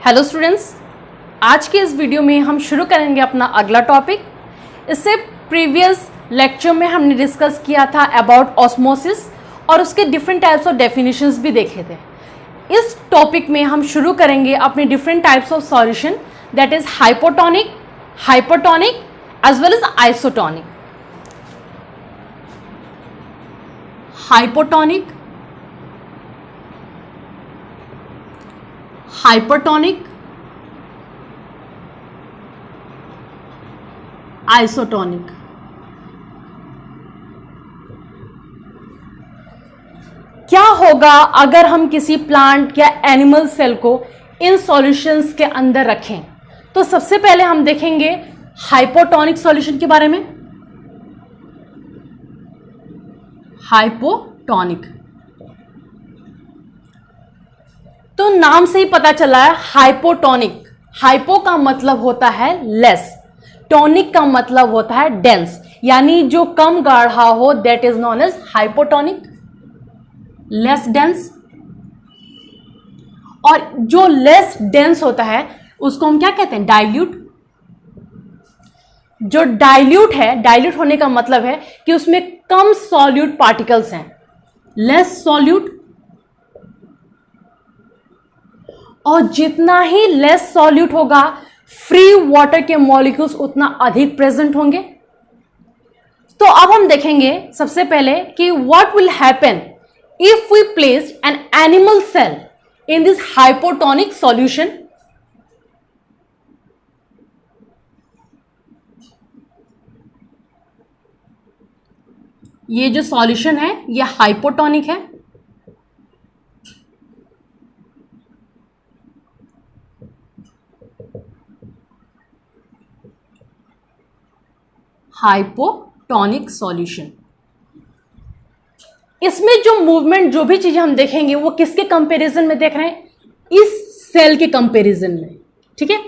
Hello students, आज के इस वीडियो में हम शुरू करेंगे अपना अगला टॉपिक। इससे प्रीवियस लेक्चर में हमने डिस्कस किया था अबाउट ऑस्मोसिस और उसके डिफरेंट टाइप्स ऑफ डेफिनेशंस भी देखे थे। इस टॉपिक में हम शुरू करेंगे अपने different types of solution, that is hypotonic, hypertonic as well as isotonic. Hypotonic, hypertonic, isotonic. क्या होगा अगर हम किसी प्लांट या एनिमल सेल को इन सॉल्यूशंस के अंदर रखें? तो सबसे पहले हम देखेंगे हाइपोटोनिक सॉल्यूशन के बारे में। हाइपोटोनिक तो नाम से ही पता चला है हाइपोटोनिक। हाइपो का मतलब होता है लेस, टोनिक का मतलब होता है डेंस, यानी जो कम गाढ़ा हो that is known as hypotonic, less dense. और जो लेस डेंस होता है उसको हम क्या कहते हैं? डाइल्यूट। जो डाइल्यूट है, डाइल्यूट होने का मतलब है कि उसमें कम सॉल्यूट पार्टिकल्स हैं, लेस सॉल्यूट। और जितना ही लेस सॉल्यूट होगा, फ्री वाटर के मॉलिक्यूल्स उतना अधिक प्रेजेंट होंगे। तो अब हम देखेंगे सबसे पहले कि what will happen if we place an animal cell in this hypotonic solution. ये जो सॉल्यूशन है ये हाइपोटोनिक है। हाइपोटोनिक सॉल्यूशन, इसमें जो मूवमेंट, जो भी चीजें हम देखेंगे वो किसके कंपैरिजन में देख रहे हैं? इस सेल के कंपैरिजन में। ठीक है,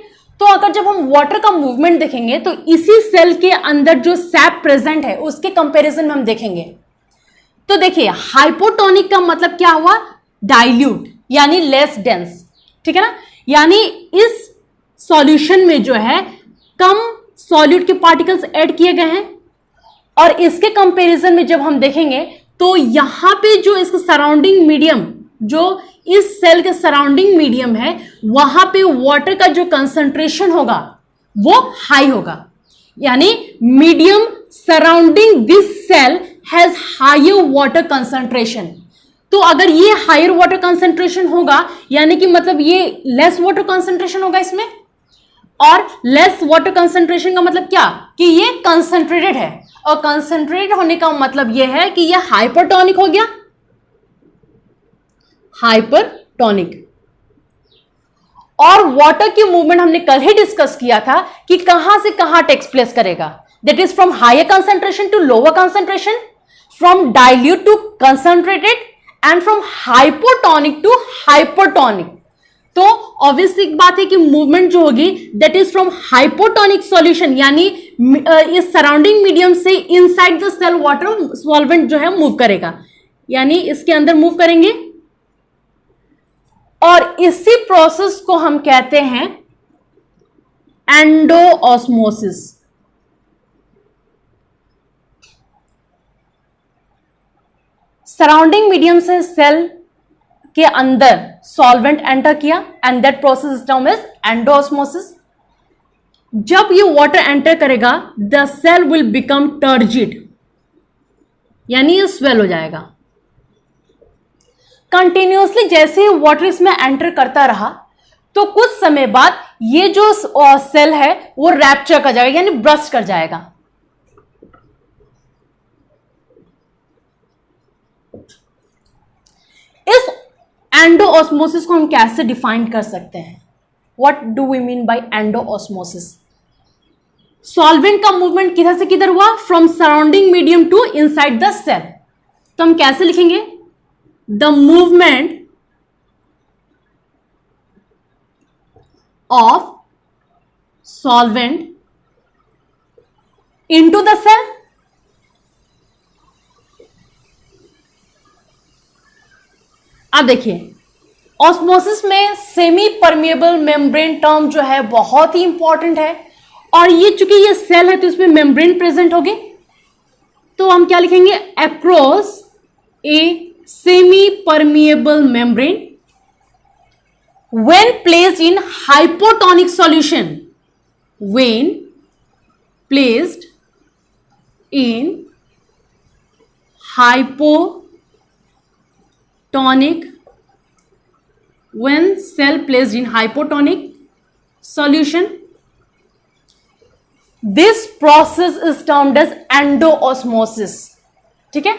तो अगर जब हम वाटर का मूवमेंट देखेंगे तो इसी सेल के अंदर जो सैप प्रेजेंट है उसके कंपैरिजन में हम देखेंगे। तो देखिए, हाइपोटोनिक का मतलब क्या हुआ? डाइल्यूट, यानी लेस डेंस। ठीक है ना, यानी इस सॉल्यूशन में जो है कम सॉल्यूट के पार्टिकल्स ऐड किए गए हैं। और इसके कंपैरिजन में जब हम देखेंगे तो यहां पे जो इसका सराउंडिंग मीडियम, जो इस सेल के सराउंडिंग मीडियम है, वहां पे वाटर का जो कंसंट्रेशन होगा वो हाई होगा। यानी medium surrounding this cell has higher water concentration. तो अगर ये हायर वाटर कंसंट्रेशन होगा, यानी कि मतलब ये लेस वाटर कंसंट्रेशन होगा इसमें। और लेस वाटर कंसंट्रेशन का मतलब क्या? कि ये कंसंट्रेटेड है, और कंसंट्रेटेड होने का मतलब ये है कि ये हाइपरटोनिक हो गया। हाइपरटोनिक। और वाटर की मूवमेंट हमने कल ही डिस्कस किया था कि कहां से कहां टेक्स प्लेस करेगा। That is from higher concentration to lower concentration, from dilute to concentrated, and from hypotonic to hypertonic. तो ऑब्वियसली एक बात है कि मूवमेंट जो होगी that is from hypotonic solution, यानी इस सराउंडिंग मीडियम से inside the cell water solvent जो है मूव करेगा, यानी इसके अंदर मूव करेंगे। और इसी प्रोसेस को हम कहते हैं एंडोऑस्मोसिस। सराउंडिंग मीडियम से सेल के अंदर सॉल्वेंट एंटर किया and that process is known as endosmosis. जब ये वाटर एंटर करेगा the cell will become turgid, यानी ये स्वेल हो जाएगा। कंटिन्यूअसली जैसे ही वाटर इसमें एंटर करता रहा तो कुछ समय बाद ये जो सेल है वो रैप्चर कर जाएगा, यानी ब्रस्ट कर जाएगा। इस एंडोऑस्मोसिस को हम कैसे डिफाइन कर सकते हैं? What do we mean by endoosmosis? Solvent का मूवमेंट किधर से किधर हुआ? From surrounding medium to inside the cell. तो हम कैसे लिखेंगे? The movement of solvent into the cell. अब देखिए, ऑस्मोसिस में सेमी परमिएबल मेम्ब्रेन टर्म जो है बहुत ही इंपॉर्टेंट है, और ये चूंकि ये सेल है तो इसमें मेम्ब्रेन प्रेजेंट होगी, तो हम क्या लिखेंगे, across a semi permeable membrane when placed in hypotonic solution, when placed in hypotonic, when cell placed in hypotonic solution, this process is termed as endoosmosis. ठीक है,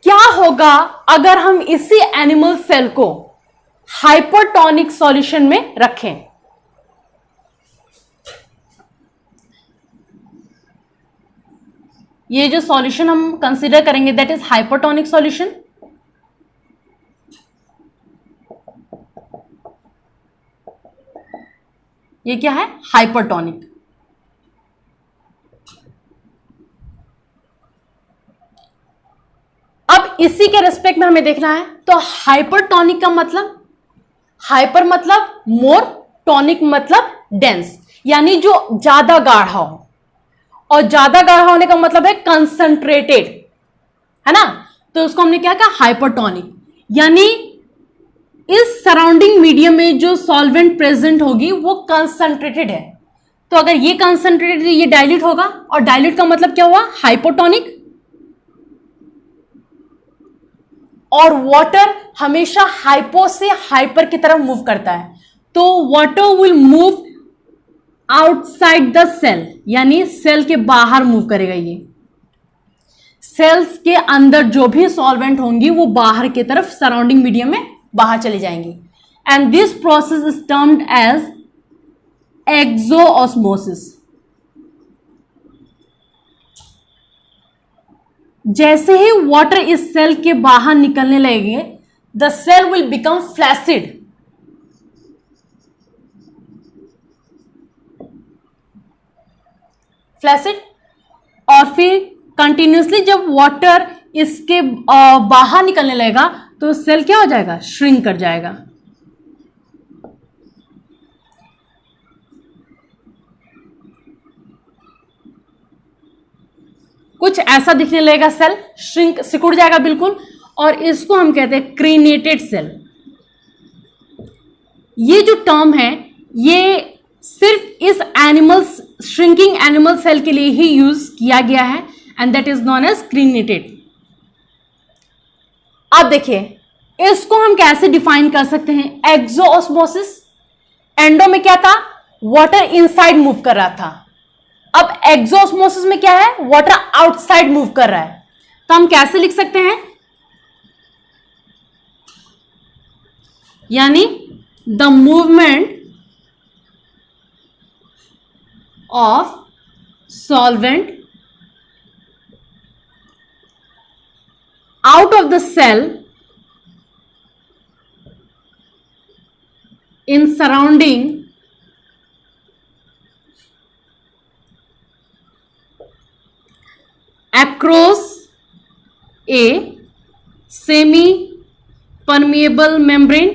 क्या होगा अगर हम इसी एनिमल सेल को हाइपरटोनिक सॉल्यूशन में रखें? ये जो सॉल्यूशन हम कंसीडर करेंगे दैट इज हाइपरटोनिक सॉल्यूशन। ये क्या है, हाइपरटोनिक। अब इसी के रेस्पेक्ट में हमें देखना है, तो हाइपरटोनिक का मतलब, हाइपर मतलब मोर, टॉनिक मतलब डेंस, यानी जो ज्यादा गाढ़ा हो, और ज्यादा गाढ़ा होने का मतलब है कंसंट्रेटेड, है ना, तो उसको हमने क्या कहा, हाइपरटोनिक। यानी इस सराउंडिंग मीडियम में जो सॉल्वेंट प्रेजेंट होगी वो कंसंट्रेटेड है, तो अगर ये कंसंट्रेटेड ये डाइल्यूट होगा, और डाइल्यूट का मतलब क्या हुआ, हाइपोटोनिक। और वाटर हमेशा हाइपो से हाइपर की तरफ मूव करता है, तो water will move outside the cell, यानी सेल के बाहर मूव करेगा। ये सेल्स के अंदर जो भी सॉल्वेंट होंगी वो बाहर की तरफ सराउंडिंग मीडियम में बाहर चली जाएंगी, and this process is termed as exosmosis. जैसे ही वाटर इस सेल के बाहर निकलने लगेंगे, the cell will become flaccid. Flaccid, और फिर कंटिन्यूसली जब वाटर इसके बाहर निकलने लगेगा तो सेल क्या हो जाएगा, श्रिंक कर जाएगा। कुछ ऐसा दिखने लगेगा, सेल श्रिंक, सिकुड़ जाएगा बिल्कुल, और इसको हम कहते हैं क्रीनेटेड सेल। ये जो टर्म है ये सिर्फ इस एनिमल, श्रिंकिंग एनिमल सेल के लिए ही यूज किया गया है, and that is known as crenated. अब देखिए इसको हम कैसे डिफाइन कर सकते हैं, एक्सोऑस्मोसिस। एंडो में क्या था, वाटर इनसाइड मूव कर रहा था, अब एक्सोऑस्मोसिस में क्या है, वाटर आउटसाइड मूव कर रहा है, तो हम कैसे लिख सकते हैं, यानी the movement of solvent out of the cell in surrounding across a semi permeable membrane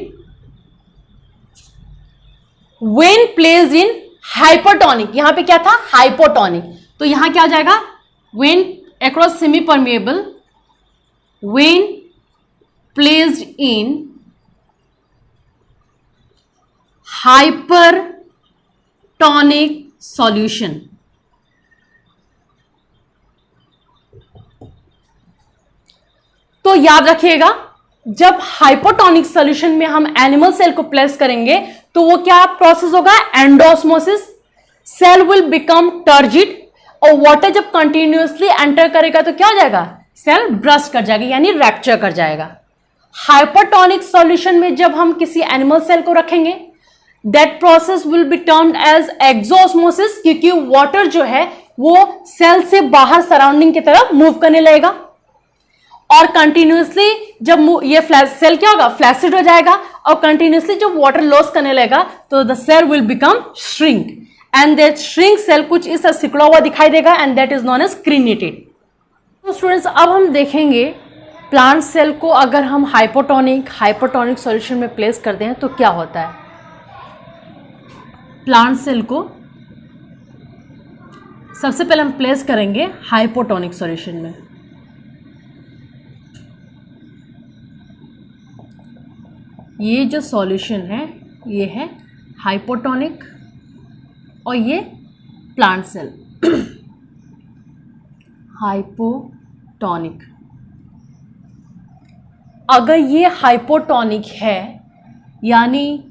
when placed in hypertonic। यहां पे क्या था, हाइपोटोनिक, तो यहां क्या आ जाएगा, when across semi permeable when placed in hypertonic solution। तो याद रखिएगा, जब हाइपोटोनिक सॉल्यूशन में हम एनिमल सेल को प्लेस करेंगे तो वो क्या प्रोसेस होगा, endosmosis. Cell will become turgid, और वाटर जब कंटिन्यूअसली एंटर करेगा तो क्या हो जाएगा, सेल ब्रस्ट कर जाएगा, यानी रैप्चर कर जाएगा। हाइपरटोनिक सॉल्यूशन में जब हम किसी एनिमल सेल को रखेंगे, that process will be termed as exosmosis, क्योंकि वाटर जो है वो सेल से बाहर सराउंडिंग की तरफ मूव करने लगेगा, और कंटिन्यूअसली जब ये सेल क्या होगा, फ्लैसिड हो जाएगा, और कंटिन्यूअसली जब वाटर लॉस करने लगेगा तो the cell will become shrink, and that shrink cell कुछ इस सिकुड़ा हुआ दिखाई देगा, and that is known as crenated. तो स्टूडेंट्स अब हम देखेंगे प्लांट सेल को अगर हम हाइपोटोनिक सॉल्यूशन में प्लेस करते हैं तो क्या होता है? प्लांट सेल को सबसे पहले हम प्लेस करेंगे हाइपोटोनिक सॉल्यूशन में। ये जो सॉल्यूशन है ये है हाइपोटोनिक और ये प्लांट सेल हाइपोटोनिक। अगर ये हाइपोटोनिक है यानी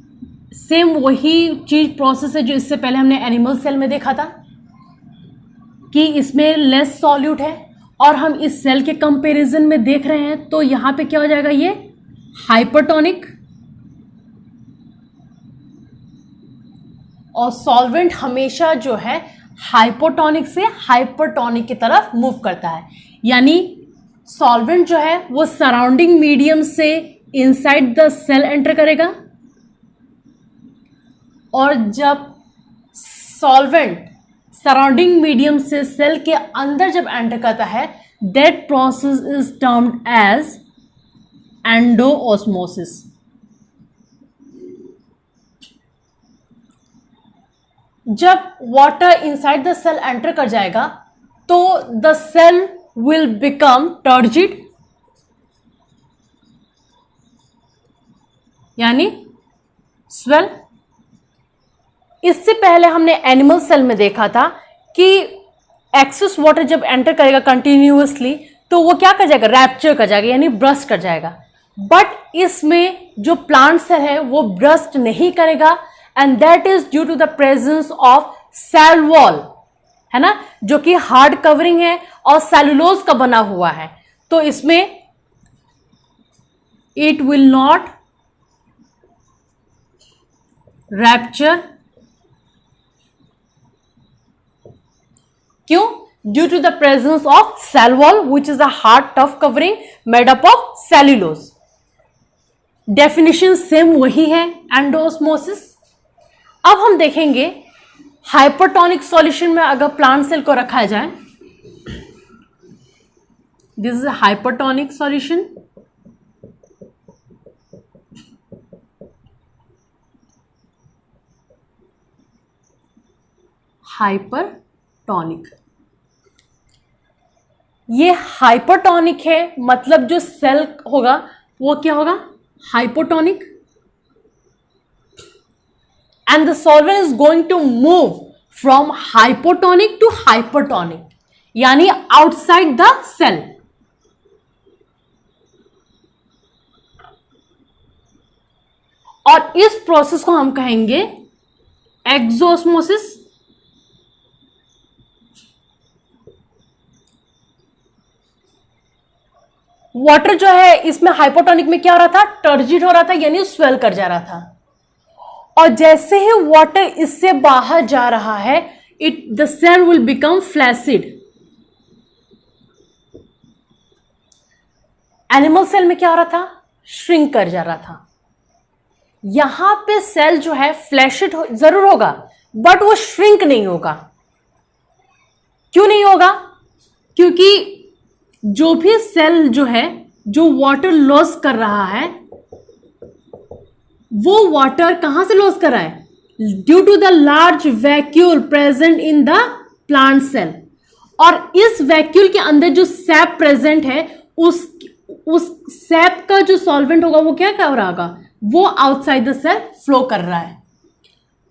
सेम वही चीज प्रोसेस है जो इससे पहले हमने एनिमल सेल में देखा था कि इसमें लेस सॉल्यूट है और हम इस सेल के कंपैरिजन में देख रहे हैं, तो यहां पे क्या हो जाएगा? ये हाइपोटोनिक और सॉल्वेंट हमेशा जो है हाइपोटोनिक से हाइपरटोनिक की तरफ मूव करता है, यानी सॉल्वेंट जो है वो सराउंडिंग मीडियम से इनसाइड द सेल एंटर करेगा और जब सॉल्वेंट सराउंडिंग मीडियम से सेल के अंदर जब एंटर करता है, that process is termed as endosmosis. जब water inside the cell enter कर जाएगा तो the cell will become turgid, यानी स्वेल। इससे पहले हमने एनिमल सेल में देखा था कि एक्सेस वाटर जब एंटर करेगा कंटिन्यूअसली तो वो क्या कर जाएगा? रैप्चर कर जाएगा, यानी ब्रस्ट कर जाएगा। बट इसमें जो प्लांट सेल है वो ब्रस्ट नहीं करेगा, and that is due to the presence of cell wall, है ना, जो कि हार्ड कवरिंग है और सेलुलोज का बना हुआ है। तो इसमें इट विल नॉट रैप्चर। क्यों? Due to the presence of cell wall which is a hard tough covering made up of cellulose. Definition same वही है, एंडोऑस्मोसिस। अब हम देखेंगे हाइपरटोनिक सॉल्यूशन में अगर प्लांट सेल को रखा जाए, this is a hypertonic solution, hypertonic. ये हाइपरटोनिक है, मतलब जो सेल होगा वो क्या होगा? Hypotonic. And the solvent is going to move from hypotonic to hypertonic, यानी outside the cell। और इस प्रोसेस को हम कहेंगे एक्सोस्मोसिस। वाटर जो है इसमें हाइपोटोनिक में क्या हो रहा था? टर्जिड हो रहा था, यानी स्वेल कर जा रहा था। और जैसे ही वाटर इससे बाहर जा रहा है, the cell will become flaccid. Animal cell में क्या हो रहा था? श्रिंक कर जा रहा था। यहां पे सेल जो है फ्लैशिड जरूर होगा बट वो श्रिंक नहीं होगा। क्यों नहीं होगा? क्योंकि जो भी सेल जो है जो वाटर लॉस कर रहा है वो वाटर कहां से लॉस कर रहा है? Due to the large vacuole present in the plant cell. और इस वैक्यूल के अंदर जो सैप प्रेजेंट है उस सैप का जो सॉल्वेंट होगा वो क्या कर रहा होगा? वो आउटसाइड द सेल फ्लो कर रहा है।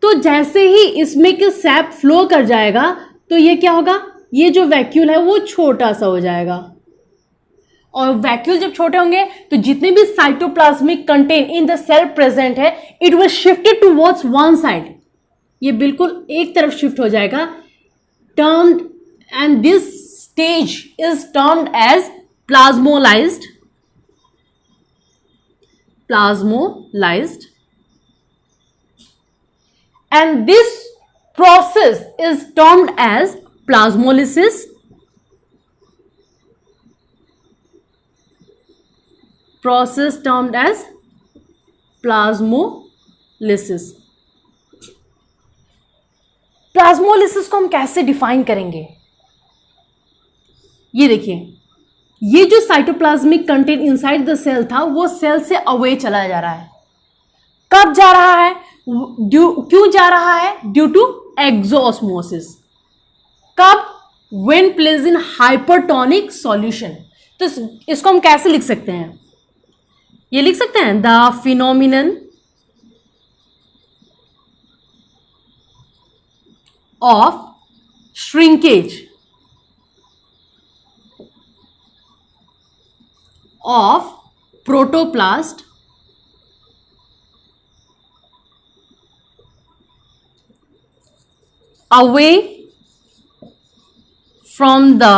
तो जैसे ही इसमें के सैप फ्लो कर जाएगा तो ये क्या होगा? ये जो वैक्यूल है वो छोटा सा हो जाएगा। और वैक्यूल जब छोटे होंगे तो जितने भी cytoplasmic content in the cell present है it will shifted towards one side, ये बिल्कुल एक तरफ शिफ्ट हो जाएगा। Termed and this stage is termed as plasmolysed. And this process is termed as plasmolysis. Process termed as plasmolysis. Plasmolysis को हम कैसे डिफाइन करेंगे? ये देखिए, ये जो cytoplasmic content inside the cell था वो सेल से अवे चला जा रहा है। कब जा रहा है, क्यों जा रहा है? Due to exosmosis. कब? When placed in hypertonic solution. तो इसको हम कैसे लिख सकते हैं? ये लिख सकते हैं the phenomenon of shrinkage of protoplast away from the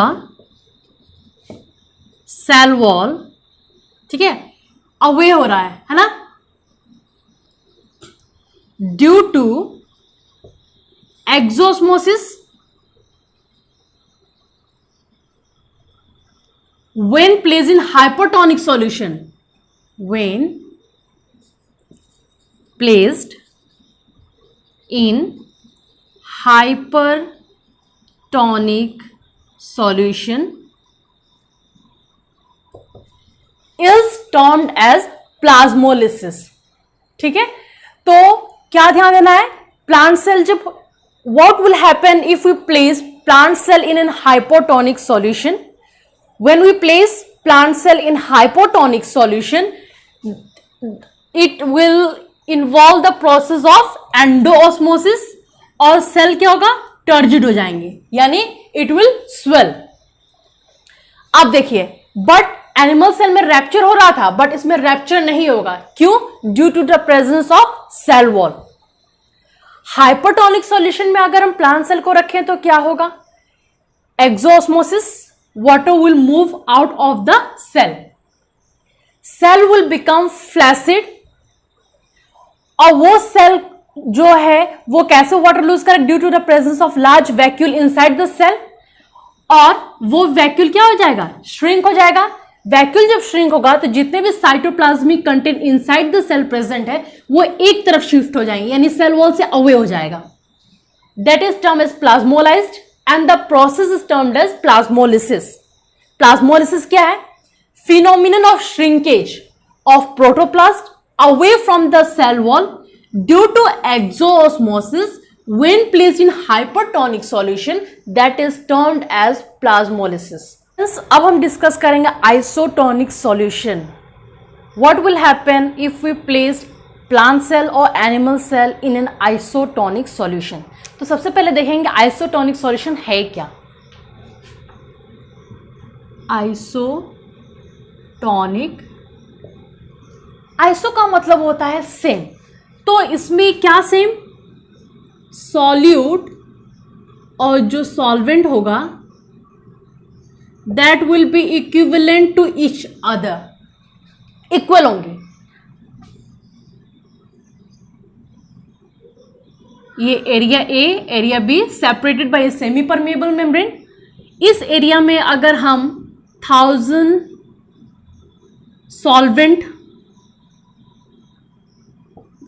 cell wall, ठीक है, अवे हो रहा है ना, due to exosmosis when placed in hypertonic solution, when placed in hypertonic solution is termed as plasmolysis। ठीक है, तो क्या ध्यान देना है? प्लांट सेल जब what will happen if we place plant cell in an hypertonic solution? When we place plant cell in hypotonic solution, it will involve the process of endoosmosis और cell क्या होगा? टर्जिड हो जाएंगे, यानी it will swell। अब देखिए, but animal cell में rupture हो रहा था, बट इसमें रैप्चर नहीं होगा। क्यों? Due to the presence of cell wall. Hypertonic solution में अगर हम प्लांट सेल को रखें तो क्या होगा? एक्सोऑस्मोसिस, water will move out of the cell, cell will become flaccid, और वो सेल जो है वो कैसे वाटर लूज करे? Due to the presence of large vacuole inside the cell, और वो वैक्यूल क्या हो जाएगा? श्रिंक हो जाएगा। वैक्यूल जब श्रिंक होगा तो जितने भी cytoplasmic content inside the cell present है वो एक तरफ शिफ्ट हो जाएंगे, यानी सेल वॉल से अवे हो जाएगा। That is term as plasmolysed and the process is termed as plasmolysis। Plasmolysis क्या है? Phenomenon of shrinkage of protoplast away from the cell wall due to exoosmosis when placed in hypertonic solution, that is termed as plasmolysis। अब हम discuss करेंगे isotonic solution। What will happen if we place plant cell or animal cell in an isotonic solution? तो सबसे पहले देखेंगे isotonic solution है क्या। Isotonic, iso का मतलब होता है सेम, तो इसमें क्या सेम? सॉल्यूट और जो सॉल्वेंट होगा that will be equivalent to each other, equal होंगे। ये area A, area B separated by semi permeable membrane. इस एरिया में अगर हम 1000 सॉल्वेंट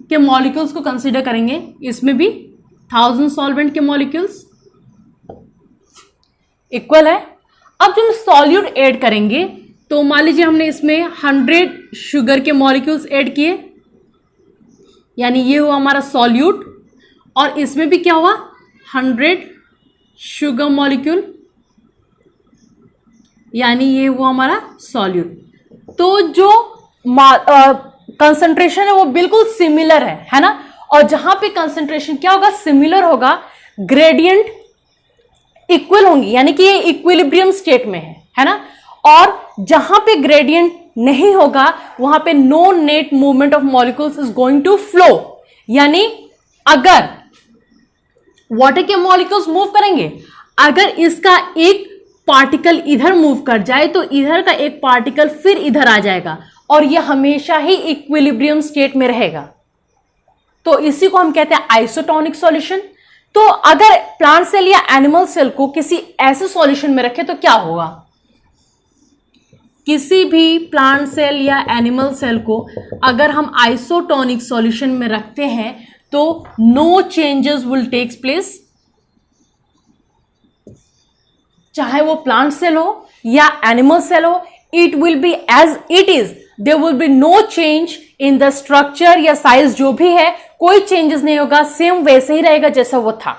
के मॉलिक्यूल्स को कंसीडर करेंगे, इसमें भी 1000 सॉल्वेंट के मॉलिक्यूल्स इक्वल है। अब जब हम सॉल्यूट ऐड करेंगे तो मान लीजिए हमने इसमें 100 शुगर के मॉलिक्यूल्स ऐड किए, यानी ये हुआ हमारा सॉल्यूट, और इसमें भी क्या हुआ? 100 शुगर मॉलिक्यूल, यानी ये हुआ हमारा सॉल्यूट। तो जो कंसंट्रेशन है वो बिल्कुल सिमिलर है ना, और जहां पे कंसंट्रेशन क्या होगा? सिमिलर होगा, ग्रेडियंट इक्वल होंगी, यानी कि ये इक्विलिब्रियम स्टेट में है ना। और जहां पे ग्रेडियंट नहीं होगा वहां पे no net movement of molecules is going to flow, यानी अगर वाटर के मॉलिक्यूल्स मूव करेंगे, अगर इसका एक पार्टिकल इधर मूव कर जाए तो इधर का एक पार्टिकल फिर इधर आ जाएगा, और यह हमेशा ही इक्विलिब्रियम स्टेट में रहेगा। तो इसी को हम कहते हैं आइसोटोनिक सॉल्यूशन। तो अगर प्लांट सेल या एनिमल सेल को किसी ऐसे सॉल्यूशन में रखें तो क्या होगा? किसी भी प्लांट सेल या एनिमल सेल को अगर हम आइसोटोनिक सॉल्यूशन में रखते हैं तो no changes will takes place, चाहे वो प्लांट सेल हो या एनिमल सेल हो, it will be as it is, there will be no change in the structure या साइज, जो भी है कोई चेंजेस नहीं होगा, सेम वैसे ही रहेगा जैसा वो था।